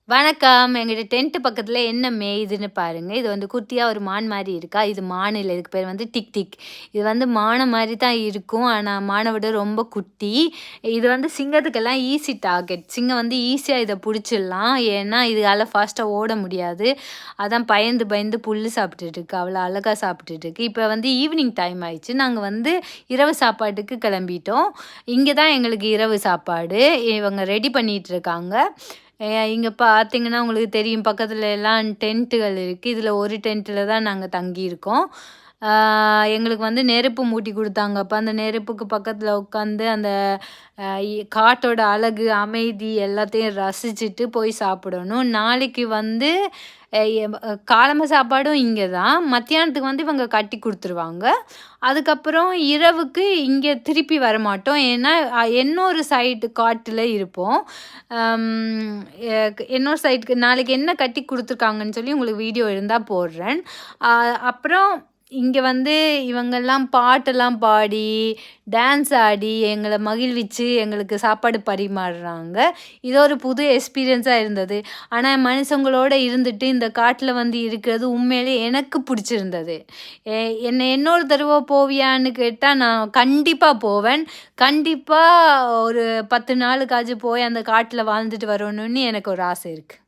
வணக்கம். எங்கிட்ட டென்ட் பக்கத்துல என்ன மேயுதுன்னு பாருங்க. இது வந்து குட்டியா ஒரு மான் மாரி இருக்கா? இது மான் இல்ல. இதுக்கு பேர் வந்து டிக் டிக். இது வந்து மான மாரி தான் இருக்கும். ஆனா மான விட ரொம்ப குட்டி. இது வந்து சிங்கத்துக்கெல்லாம் ஈஸி டார்கெட். சிங்கம் வந்து ஈஸியா இத புடிச்சிடலாம். ஏன்னா இதுகால ஃபாஸ்ட்டா ஓட முடியாது. அதான் பயந்து பயந்து புல்லு சாப்பிட்டுட்டு இருக்கு. அவ்வளோ அழகா சாப்பிட்டுட்டு இருக்கு. இப்ப வந்து ஈவினிங் டைம் ஆயிடுச்சு. நாங்க வந்து இரவு சாப்பாட்டுக்கு கிளம்பிட்டோம். இங்க தான் எங்களுக்கு இரவு சாப்பாடு. இவங்க ரெடி பண்ணிட்டு இருக்காங்க. இங்க பார்த்தீங்கன்னா, உங்களுக்கு தெரியும் பக்கத்துல எல்லாம் டென்ட்டுகள் இருக்கு. இதுல ஒரு டென்ட்ல தான் நாங்க தங்கியிருக்கோம். ஆ எங்களுக்கு வந்து நெருப்பு மூட்டி குடுத்தாங்க. அப்ப அந்த நெருப்புக்கு பக்கத்துல உட்காந்து அந்த காட்டோட அழகு, அமைதி எல்லாத்தையும் ரசிச்சுட்டு போய் சாப்பிடணும். நாளைக்கு வந்து காலம்ப சாப்பாடும் இங்க தான். மத்தியானத்துக்கு வந்து இவங்க கட்டி குடுத்துருவாங்க. அதுக்கப்புறம் இரவுக்கு இங்க திருப்பி வரமாட்டோம். ஏன்னா, இன்னொரு சைடு காட்டுல இருப்போம். அம் எ இன்னொரு சைடுக்கு நாளைக்கு என்ன கட்டி குடுத்துருக்காங்கன்னு சொல்லி உங்களுக்கு வீடியோ இருந்தா போடுறேன். அ அப்புறம் இங்க வந்து இவங்கெல்லாம் பாட்டெல்லாம் பாடி, டான்ஸ் ஆடி, எங்கள மகிழ்விச்சு எங்களுக்கு சாப்பாடு பரிமாறுறாங்க. இது ஒரு புது எக்ஸ்பீரியன்ஸா இருந்தது. ஆனா மனுஷங்களோட இருந்துட்டு இந்த காட்டுல வந்து இருக்கிறது உண்மையிலே எனக்கு புடிச்சிருந்தது. எ என்ன இன்னொரு தடவ போவியான்னு கேட்டா, நான் கண்டிப்பா போவேன். கண்டிப்பா ஒரு 10 நாளுக்காச்சும் போய் அந்த காட்டுல வாழ்ந்துட்டு வரணும்னு எனக்கு ஒரு ஆசை இருக்கு.